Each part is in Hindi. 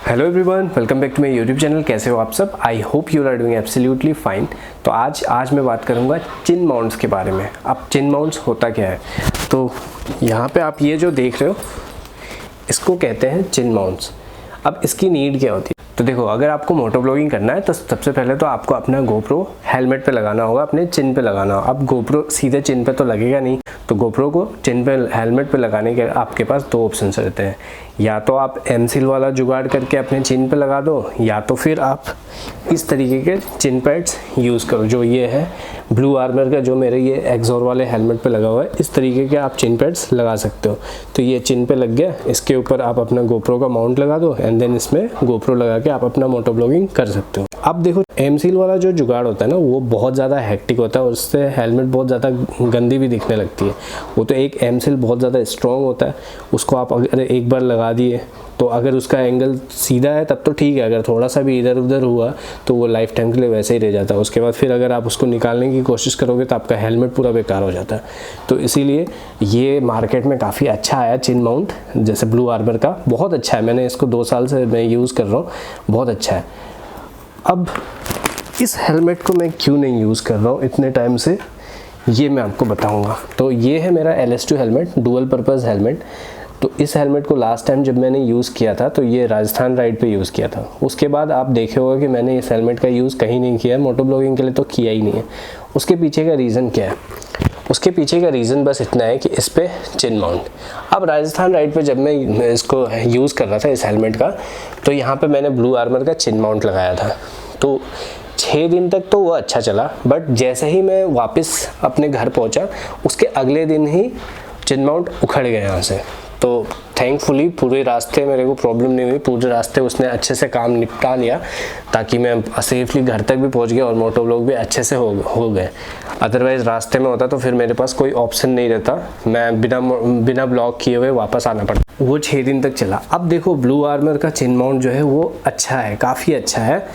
Hello everyone, welcome back to my YouTube channel. कैसे हो आप सब? I hope you are doing absolutely fine. तो आज मैं बात करूंगा चिन माउंट्स के बारे में। अब चिन माउंट्स होता क्या है? तो यहाँ पे आप ये जो देख रहे हो इसको कहते हैं चिन माउंट्स। अब इसकी नीड क्या होती है? तो देखो, अगर आपको मोटो ब्लॉगिंग करना है तो सबसे पहले तो आपको अपना गोप्रो हेलमेट पे लगाना होगा, अपने चिन पे लगाना होगा। अब गोप्रो सीधे चिन पे तो लगेगा नहीं, तो गोप्रो को चिन पे हेलमेट पे लगाने के आपके पास दो ऑप्शन रहते हैं। या तो आप एमसील वाला जुगाड़ करके अपने चिन पे लगा दो, या तो फिर आप इस तरीके के चिन पैड्स यूज़ करो। जो ये है ब्लू आर्मर का, जो मेरे ये एक्सोर वाले हेलमेट पे लगा हुआ है, इस तरीके के आप चिन पैड्स लगा सकते हो। तो ये चिन पे लग गया, इसके ऊपर आप अपना गोप्रो का माउंट लगा दो एंड देन इसमें गोप्रो लगा के आप अपना मोटो ब्लॉगिंग कर सकते हो। अब देखो, एमसील वाला जो जुगाड़ होता है ना, वो बहुत ज़्यादा हेक्टिक होता है और उससे हेलमेट बहुत ज़्यादा गंदी भी दिखने लगती है। वो तो एक एमसील बहुत ज़्यादा स्ट्रॉन्ग होता है, उसको आप अगर एक बार लगा दिए तो अगर उसका एंगल सीधा है तब तो ठीक है, अगर थोड़ा सा भी इधर उधर हुआ तो वो लाइफ टाइम के लिए वैसे ही रह जाता है। उसके बाद फिर अगर आप उसको निकालने की कोशिश करोगे तो आपका हेलमेट पूरा बेकार हो जाता है। तो इसीलिए ये मार्केट में काफ़ी अच्छा आया चिन माउंट, जैसे ब्लू आर्मर का, बहुत अच्छा है। मैंने इसको 2 साल से मैं यूज़ कर रहा हूँ, बहुत अच्छा है। अब इस हेलमेट को मैं क्यों नहीं यूज़ कर रहा हूँ इतने टाइम से, ये मैं आपको बताऊँगा। तो ये है मेरा LS2 helmet, dual purpose helmet. तो इस हेलमेट को लास्ट टाइम जब मैंने यूज़ किया था तो ये राजस्थान राइड पे यूज़ किया था। उसके बाद आप देखे होगा कि मैंने इस हेलमेट का यूज़ कहीं नहीं किया है, मोटो ब्लॉगिंग के लिए तो किया ही नहीं है। उसके पीछे का रीज़न क्या है? उसके पीछे का रीज़न बस इतना है कि इस पे चिन माउंट। अब राजस्थान राइड पे जब मैं इसको यूज़ कर रहा था इस हेलमेट का, तो यहाँ पे मैंने ब्लू आर्मर का चिन माउंट लगाया था। तो 6 दिन तक तो वो अच्छा चला, बट जैसे ही मैं वापस अपने घर पहुँचा उसके अगले दिन ही चिन माउंट उखड़ गया यहाँ से। तो थैंकफुली पूरे रास्ते मेरे को प्रॉब्लम नहीं हुई, पूरे रास्ते उसने अच्छे से काम निपटा लिया ताकि मैं सेफली घर तक भी पहुंच गया और मोटो ब्लॉग भी अच्छे से हो गए। अदरवाइज़ रास्ते में होता तो फिर मेरे पास कोई ऑप्शन नहीं रहता, मैं बिना ब्लॉग किए हुए वापस आना पड़ता। वो 6 दिन तक चला। अब देखो, ब्लू आर्मर का चिन माउंट जो है वो अच्छा है, काफ़ी अच्छा है।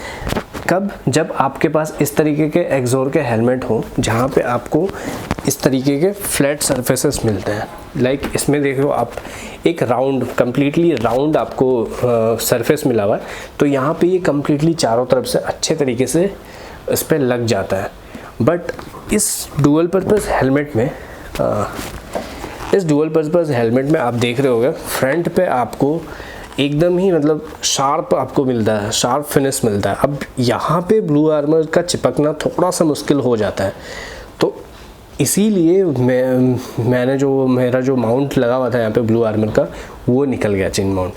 कब? जब आपके पास इस तरीके के एक्सोर के हेलमेट हो जहाँ पे आपको इस तरीके के फ्लैट सरफेसेस मिलते हैं। लाइक इसमें देखो आप, एक राउंड, कम्प्लीटली राउंड आपको सरफेस मिला हुआ है। तो यहाँ पे ये कम्प्लीटली चारों तरफ से अच्छे तरीके से इस पर लग जाता है। बट इस डुअल पर्पज़ हेलमेट में आप देख रहे होगे, फ्रंट पे आपको एकदम ही मतलब शार्प आपको मिलता है, शार्प फिनिश मिलता है। अब यहाँ पे ब्लू आर्मर का चिपकना थोड़ा सा मुश्किल हो जाता है। तो इसीलिए मैंने जो मेरा जो माउंट लगा हुआ था यहाँ पे ब्लू आर्मर का, वो निकल गया चिन माउंट।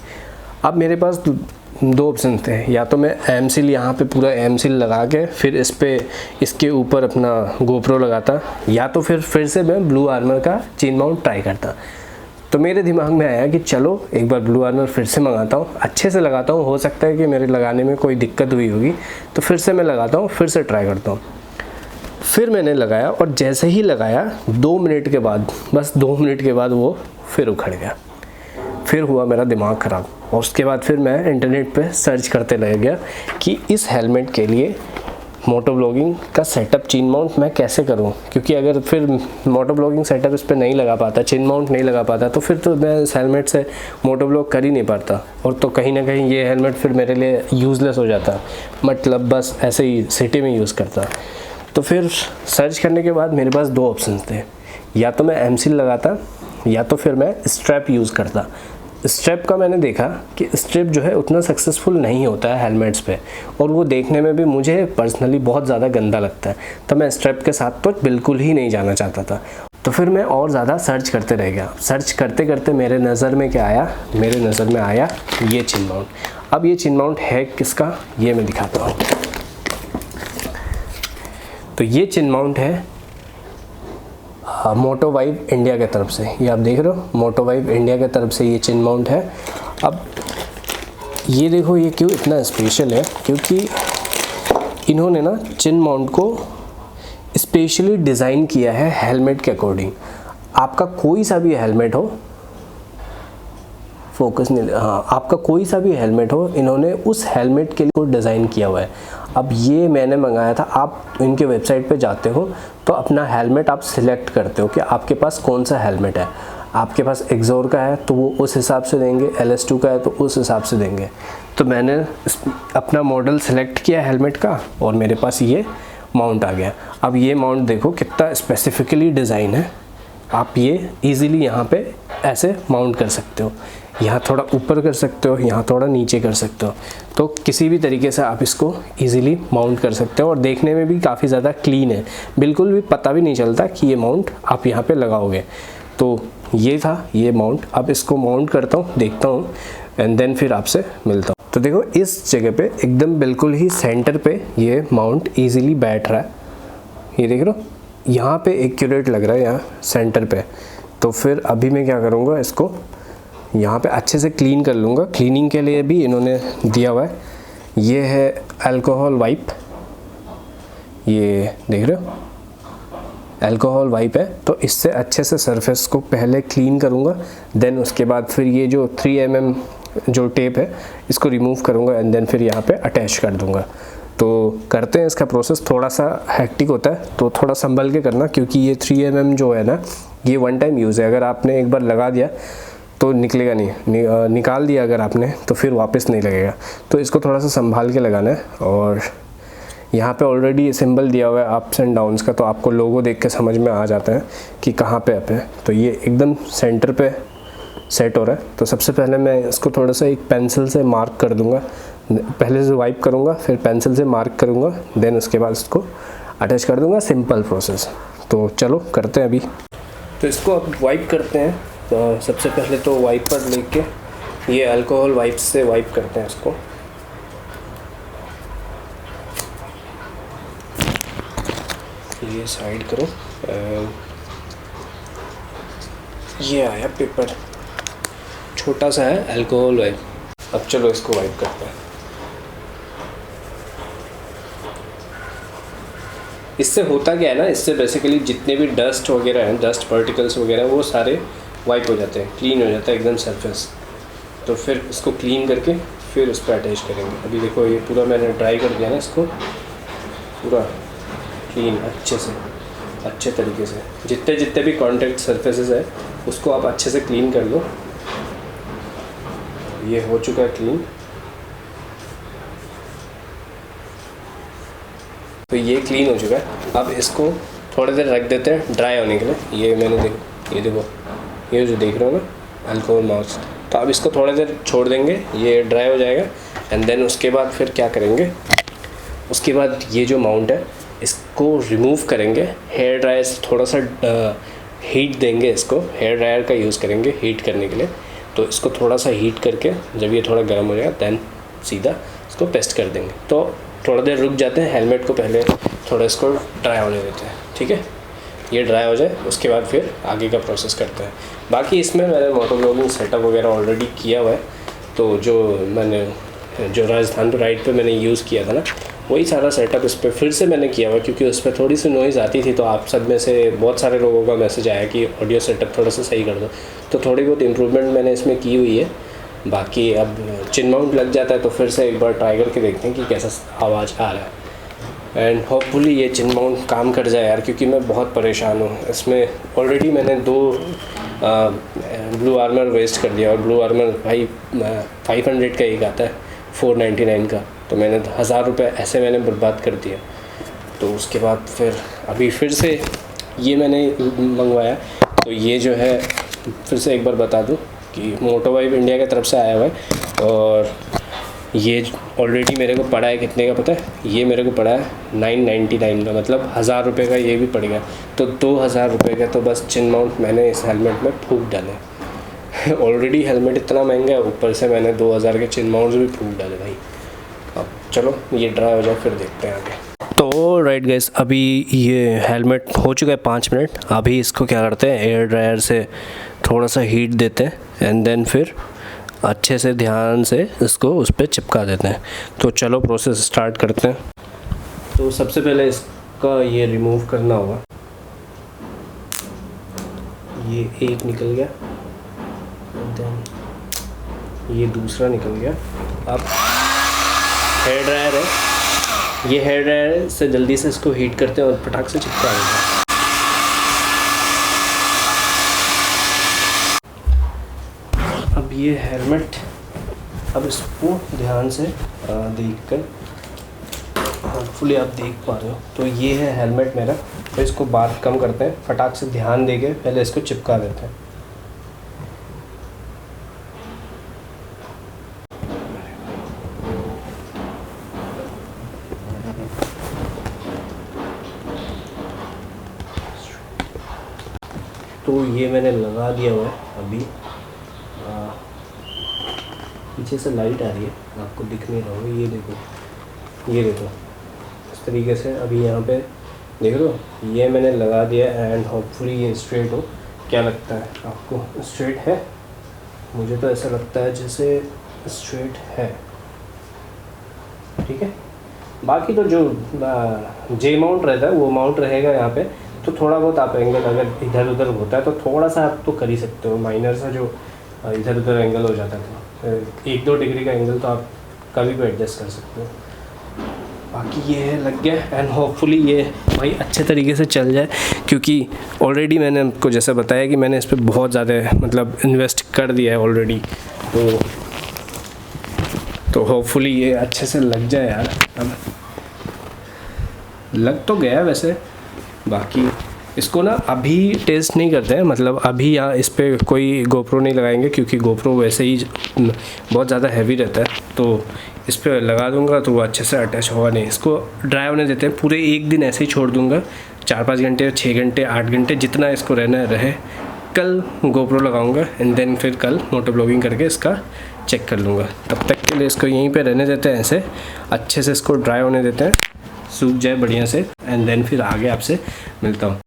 अब मेरे पास 2 ऑप्शन थे, या तो मैं एमसील यहाँ पे पूरा एमसील लगा के फिर इसके ऊपर अपना गोप्रो लगाता, या तो फिर से मैं ब्लू आर्मर का चिन माउंट ट्राई करता। तो मेरे दिमाग में आया कि चलो एक बार ब्लू आर्मर फिर से मंगाता हूँ, अच्छे से लगाता हूँ, हो सकता है कि मेरे लगाने में कोई दिक्कत हुई होगी, तो फिर से मैं लगाता हूँ, फिर से ट्राई करता हूँ। फिर मैंने लगाया और जैसे ही लगाया 2 मिनट के बाद, बस 2 मिनट के बाद वो फिर उखड़ गया। फिर हुआ मेरा दिमाग ख़राब और उसके बाद फिर मैं इंटरनेट पे सर्च करते रह गया कि इस हेलमेट के लिए मोटो ब्लॉगिंग का सेटअप चिन माउंट मैं कैसे करूं, क्योंकि अगर फिर मोटो ब्लॉगिंग सेटअप इस पर नहीं लगा पाता, चिन माउंट नहीं लगा पाता, तो फिर तो मैं इस हेलमेट से मोटो ब्लॉग कर ही नहीं पाता और तो कहीं ना कहीं ये हेलमेट फिर मेरे लिए यूज़लेस हो जाता, मतलब बस ऐसे ही सिटी में यूज़ करता। तो फिर सर्च करने के बाद मेरे पास 2 ऑप्शन थे, या तो मैं एमसील लगाता या तो फिर मैं स्ट्रैप यूज़ करता। स्ट्रैप का मैंने देखा कि स्ट्रैप जो है उतना सक्सेसफुल नहीं होता है हेलमेट्स पे, और वो देखने में भी मुझे पर्सनली बहुत ज़्यादा गंदा लगता है। तो मैं स्ट्रैप के साथ तो बिल्कुल ही नहीं जाना चाहता था। तो फिर मैं और ज़्यादा सर्च करते रह गया। सर्च करते करते मेरे नज़र में क्या आया? मेरे नज़र में आया ये चिन माउंट। अब ये चिन माउंट है किसका, ये मैं दिखाता हूँ। तो ये चिन माउंट है मोटो वाइब इंडिया के तरफ से, ये आप देख रहे हो, मोटो वाइब इंडिया के तरफ से ये चिन माउंट है। अब ये देखो, ये क्यों इतना स्पेशल है, क्योंकि इन्होंने ना चिन माउंट को स्पेशली डिज़ाइन किया है हेलमेट के अकॉर्डिंग। आपका कोई सा भी हेलमेट हो, फोकस नहीं, हाँ, आपका कोई सा भी हेलमेट हो, इन्होंने उस हेलमेट के लिए डिज़ाइन किया हुआ है। अब ये मैंने मंगाया था, आप इनके वेबसाइट पे जाते हो तो अपना हेलमेट आप सिलेक्ट करते हो कि आपके पास कौन सा हेलमेट है। आपके पास एक्सोर का है तो वो उस हिसाब से देंगे, LS2 का है तो उस हिसाब से देंगे। तो मैंने अपना मॉडल सेलेक्ट किया हेलमेट का और मेरे पास ये माउंट आ गया। अब ये माउंट देखो कितना स्पेसिफिकली डिज़ाइन है, आप ये इजीली यहाँ पे ऐसे माउंट कर सकते हो, यहाँ थोड़ा ऊपर कर सकते हो, यहाँ थोड़ा नीचे कर सकते हो, तो किसी भी तरीके से आप इसको इजीली माउंट कर सकते हो और देखने में भी काफ़ी ज़्यादा क्लीन है, बिल्कुल भी पता भी नहीं चलता कि ये माउंट आप यहाँ पे लगाओगे। तो ये था ये माउंट। अब इसको माउंट करता हूँ, देखता हूँ एंड देन फिर आपसे मिलता हूँ। तो देखो इस जगह पे एकदम बिल्कुल ही सेंटर पे ये माउंट ईजिली बैठ रहा है, ये देख रहे हो, यहाँ पे एक्यूरेट लग रहा है यहाँ सेंटर पे। तो फिर अभी मैं क्या करूँगा, इसको यहाँ पे अच्छे से क्लीन कर लूँगा। क्लीनिंग के लिए भी इन्होंने दिया हुआ है, ये है अल्कोहल वाइप, ये देख रहे हो अल्कोहल वाइप है। तो इससे अच्छे से सरफेस को पहले क्लीन करूँगा, देन उसके बाद फिर ये जो 3 mm जो टेप है इसको रिमूव करूँगा एंड देन फिर यहाँ पे अटैच कर दूँगा। तो करते हैं इसका प्रोसेस, थोड़ा सा हेक्टिक होता है तो थोड़ा संभल के करना, क्योंकि ये 3 mm जो है ना ये वन टाइम यूज़ है। अगर आपने एक बार लगा दिया तो निकलेगा नहीं, निकाल दिया अगर आपने तो फिर वापस नहीं लगेगा। तो इसको थोड़ा सा संभाल के लगाना है। और यहाँ पे ऑलरेडी सिंबल दिया हुआ है अप्स एंड डाउन्स का, तो आपको लोगो देख के समझ में आ जाता है कि कहाँ पे अप है। तो ये एकदम सेंटर पे सेट हो रहा है। तो सबसे पहले मैं इसको थोड़ा सा एक पेंसिल से मार्क कर दूँगा, पहले से वाइप करूँगा फिर पेंसिल से मार्क करूँगा, देन उसके बाद इसको अटैच कर दूँगा। Simple process. तो चलो करते हैं अभी। तो इसको अब वाइप करते हैं। तो सबसे पहले तो वाइपर लेके ये अल्कोहल वाइप से वाइप करते हैं इसको। ये साइड करो, ये आया पेपर, छोटा सा है अल्कोहल वाइप। अब चलो इसको वाइप करते हैं। इससे होता क्या है ना, इससे बेसिकली जितने भी डस्ट वगैरह हैं, डस्ट पार्टिकल्स वगैरह, वो सारे वाइप हो जाते हैं, क्लीन हो जाता है एकदम सरफेस। तो फिर इसको क्लीन करके फिर उस पर अटैच करेंगे। अभी देखो ये पूरा मैंने ड्राई कर दिया ना इसको, पूरा क्लीन अच्छे से, अच्छे तरीके से। जितने भी कॉन्टैक्ट सरफेसेस है उसको आप अच्छे से क्लीन कर लो। ये हो चुका है क्लीन। तो ये क्लीन हो चुका है। अब इसको थोड़ी देर रख देते हैं ड्राई होने के लिए। ये मैंने ये देखो ये जो देख रहे हो ना अल्कोहल माउस, तो अब इसको थोड़ी देर छोड़ देंगे, ये ड्राई हो जाएगा एंड देन उसके बाद फिर क्या करेंगे, उसके बाद ये जो माउंट है इसको रिमूव करेंगे। हेयर ड्रायर से थोड़ा सा हीट देंगे, इसको हेयर ड्रायर का यूज़ करेंगे हीट करने के लिए। तो इसको थोड़ा सा हीट करके जब ये थोड़ा गर्म हो जाएगा देन सीधा इसको पेस्ट कर देंगे। तो थोड़ा देर रुक जाते हैं, हेलमेट को पहले थोड़ा इसको ड्राई होने देते हैं, ठीक है। ये ड्राई हो जाए उसके बाद फिर आगे का प्रोसेस करते हैं। बाकी इसमें मैंने मोटो ब्लॉगिंग सेटअप वगैरह ऑलरेडी किया हुआ है। तो जो राजस्थान पे राइड पे मैंने यूज़ किया था ना, वही सारा सेटअप इस पर फिर से मैंने किया हुआ, क्योंकि उस पर थोड़ी सी नॉइज़ आती थी। तो आप सब में से बहुत सारे लोगों का मैसेज आया कि ऑडियो सेटअप थोड़ा सा सही कर दो। तो थोड़ी बहुत इम्प्रूवमेंट मैंने इसमें की हुई है। बाकी अब चिन माउंट लग जाता है तो फिर से एक बार ट्राई करके देखते हैं कि कैसा आवाज़ आ रहा है। एंड होपफुली ये चिन माउंट काम कर जाए यार, क्योंकि मैं बहुत परेशान हूँ। इसमें ऑलरेडी मैंने 2 ब्लू आर्मर वेस्ट कर दिया, और ब्लू आर्मर भाई 500 का एक आता है 499 का, तो मैंने 1000 रुपये ऐसे मैंने बर्बाद कर दिया। तो उसके बाद फिर अभी फिर से ये मैंने मंगवाया। तो ये जो है फिर से एक बार बता दूँ कि मोटो वाइप इंडिया की तरफ से आया हुआ है, और ये ऑलरेडी मेरे को पड़ा है कितने का पता है, ये मेरे को पड़ा है 999 का, मतलब 1000 रुपये का ये भी पड़ गया। तो 2000 रुपये का तो बस चिन माउंट मैंने इस हेलमेट में फूंक डाले। ऑलरेडी हेलमेट इतना महंगा है, ऊपर से मैंने 2000 के चिन माउंट्स भी फूंक डाले भाई। अब चलो ये ड्राई हो जाए फिर देखते हैं आगे। तो राइट गाइस, अभी ये हेलमेट हो चुका है 5 मिनट। अभी इसको क्या करते हैं, एयर ड्रायर से थोड़ा सा हीट देते हैं एंड देन फिर अच्छे से ध्यान से इसको उस पर चिपका देते हैं। तो चलो प्रोसेस स्टार्ट करते हैं। तो सबसे पहले इसका ये रिमूव करना होगा। ये एक निकल गया, देन ये दूसरा निकल गया। अब हेयर ड्रायर है, ये हेयर ड्रायर से जल्दी से इसको हीट करते हैं और पटाख से चिपका देते हैं। अब ये हेलमेट अब इसको ध्यान से देख कर, होपफुली आप देख पा रहे हो, तो ये है हेलमेट मेरा। तो इसको बात कम करते हैं, फटाक से ध्यान देके पहले इसको चिपका देते हैं। तो ये मैंने लगा दिया हुआ है। अभी पीछे से लाइट आ रही है, आपको दिख नहीं रहा होगा, ये देखो, ये देखो इस तरीके से। अभी यहाँ पे देख रहे हो, ये मैंने लगा दिया एंड होपफुली ये स्ट्रेट हो। क्या लगता है आपको, स्ट्रेट है? मुझे तो ऐसा लगता है जैसे स्ट्रेट है। ठीक है, बाकी तो जो जे माउंट रहता है वो माउंट रहेगा यहाँ पे। तो थोड़ा बहुत आप एंगल अगर इधर उधर होता है तो थोड़ा सा आप तो कर ही सकते हो, माइनर सा जो इधर उधर एंगल हो जाता था, 1-2 डिग्री का एंगल तो आप कभी भी एडजस्ट कर सकते हो। बाकी ये है, लग गया एंड होपफुली ये भाई अच्छे तरीके से चल जाए, क्योंकि ऑलरेडी मैंने आपको जैसा बताया कि मैंने इस पर बहुत ज़्यादा मतलब इन्वेस्ट कर दिया है ऑलरेडी। तो होपफुली ये अच्छे से लग जाए यार। अब लग तो गया वैसे, बाकी इसको ना अभी टेस्ट नहीं करते हैं, मतलब अभी यहाँ इस पर कोई गोप्रो नहीं लगाएंगे, क्योंकि गोप्रो वैसे ही बहुत ज़्यादा हैवी रहता है। तो इस पर लगा दूंगा तो वो अच्छे से अटैच होगा नहीं। इसको ड्राई होने देते हैं, पूरे एक दिन ऐसे ही छोड़ दूंगा, 4-5 घंटे, 6 घंटे, 8 घंटे, जितना इसको रहना रहे। कल गोप्रो लगाऊंगा एंड देन फिर कल मोटो ब्लॉगिंग करके इसका चेक कर लूँगा। तब तक के लिए इसको यहीं पे रहने देते हैं, ऐसे अच्छे से इसको ड्राई होने देते हैं, सूख जाए बढ़िया से, एंड देन फिर आगे आपसे मिलता हूँ।